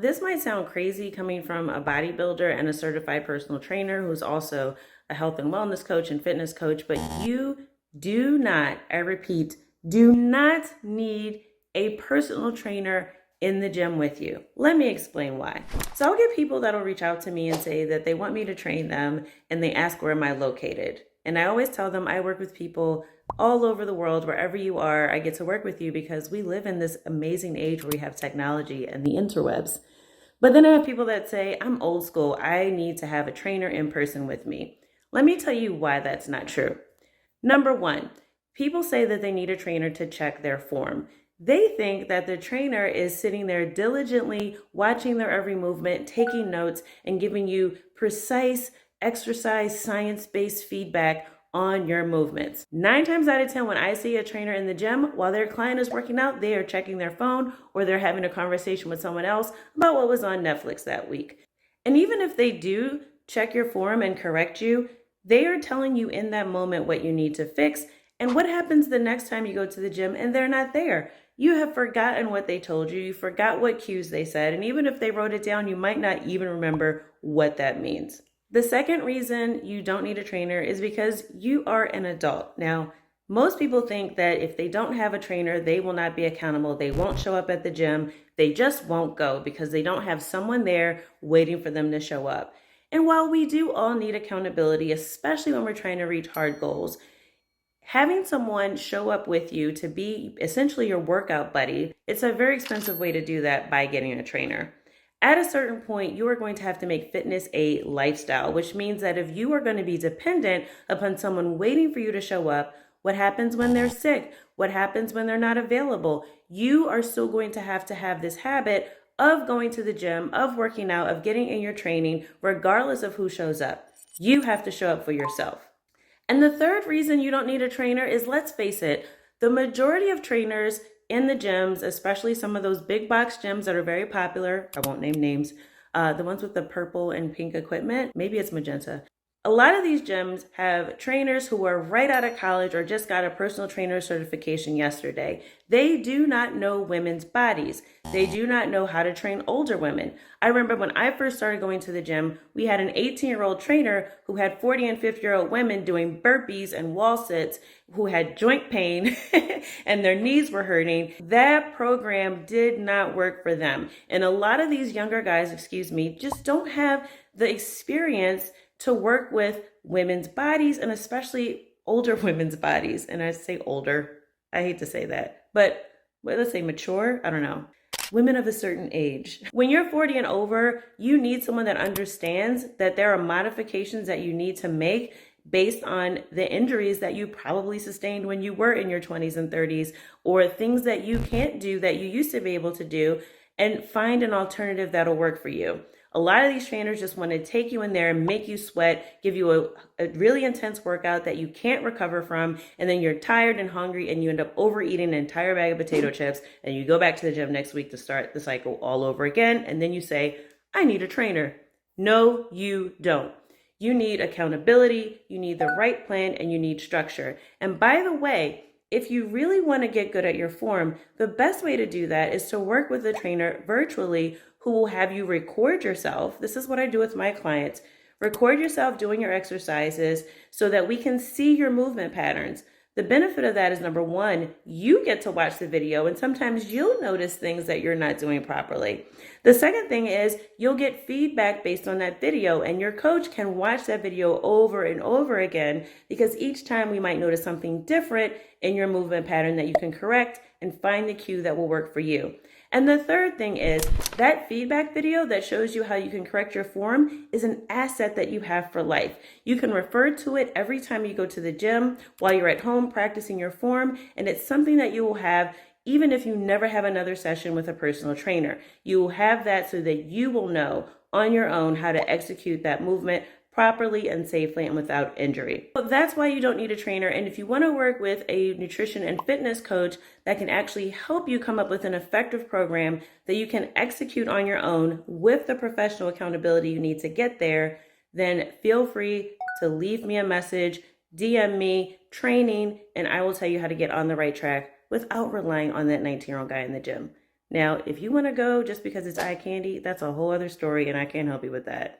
This might sound crazy coming from a bodybuilder and a certified personal trainer who's also a health and wellness coach and fitness coach, but you do not, I repeat, do not need a personal trainer in the gym with you. Let me explain why. So I'll get people that'll reach out to me and say that they want me to train them and they ask where am I located. And I always tell them I work with people all over the world, wherever you are. I get to work with you because we live in this amazing age where we have technology and the interwebs. But then I have people that say, I'm old school. I need to have a trainer in person with me. Let me tell you why that's not true. Number one, people say that they need a trainer to check their form. They think that the trainer is sitting there diligently watching their every movement, taking notes, and giving you precise exercise science-based feedback on your movements. 9 times out of 10, when I see a trainer in the gym, while their client is working out, they are checking their phone or they're having a conversation with someone else about what was on Netflix that week. And even if they do check your form and correct you, they are telling you in that moment what you need to fix. And what happens the next time you go to the gym and they're not there? You have forgotten what they told you. You forgot what cues they said. And even if they wrote it down, you might not even remember what that means. The second reason you don't need a trainer is because you are an adult. Now, most people think that if they don't have a trainer, they will not be accountable. They won't show up at the gym. They just won't go because they don't have someone there waiting for them to show up. And while we do all need accountability, especially when we're trying to reach hard goals, having someone show up with you to be essentially your workout buddy, it's a very expensive way to do that by getting a trainer. At a certain point, you are going to have to make fitness a lifestyle, which means that if you are going to be dependent upon someone waiting for you to show up, what happens when they're sick? What happens when they're not available? You are still going to have this habit of going to the gym, of working out, of getting in your training, regardless of who shows up. You have to show up for yourself. And the third reason you don't need a trainer is, let's face it, the majority of trainers in the gyms, especially some of those big box gyms that are very popular, I won't name names, the ones with the purple and pink equipment, maybe it's magenta. A lot of these gyms have trainers who are right out of college or just got a personal trainer certification yesterday. They do not know women's bodies. They do not know how to train older women. I remember when I first started going to the gym, we had an 18-year-old trainer who had 40 and 50-year-old women doing burpees and wall sits who had joint pain and their knees were hurting. That program did not work for them. And a lot of these younger guys, just don't have the experience to work with women's bodies and especially older women's bodies. And I say older, I hate to say that, but let's say mature, I don't know. Women of a certain age. When you're 40 and over, you need someone that understands that there are modifications that you need to make based on the injuries that you probably sustained when you were in your 20s and 30s, or things that you can't do that you used to be able to do, and find an alternative that'll work for you. A lot of these trainers just want to take you in there and make you sweat, give you a really intense workout that you can't recover from, and then you're tired and hungry and you end up overeating an entire bag of potato chips, and you go back to the gym next week to start the cycle all over again, and then you say, I need a trainer. No, you don't. You need accountability, you need the right plan, and you need structure. And by the way, if you really want to get good at your form, the best way to do that is to work with a trainer virtually who will have you record yourself. This is what I do with my clients. Record yourself doing your exercises so that we can see your movement patterns. The benefit of that is, number one, you get to watch the video and sometimes you'll notice things that you're not doing properly. The second thing is you'll get feedback based on that video, and your coach can watch that video over and over again because each time we might notice something different in your movement pattern that you can correct and find the cue that will work for you. And the third thing is that feedback video that shows you how you can correct your form is an asset that you have for life. You can refer to it every time you go to the gym, while you're at home practicing your form, and it's something that you will have even if you never have another session with a personal trainer. You will have that so that you will know on your own how to execute that movement properly and safely and without injury. But that's why you don't need a trainer. And if you want to work with a nutrition and fitness coach that can actually help you come up with an effective program that you can execute on your own with the professional accountability you need to get there, then feel free to leave me a message, DM me, training, and I will tell you how to get on the right track without relying on that 19-year-old guy in the gym. Now, if you want to go just because it's eye candy, that's a whole other story, and I can't help you with that.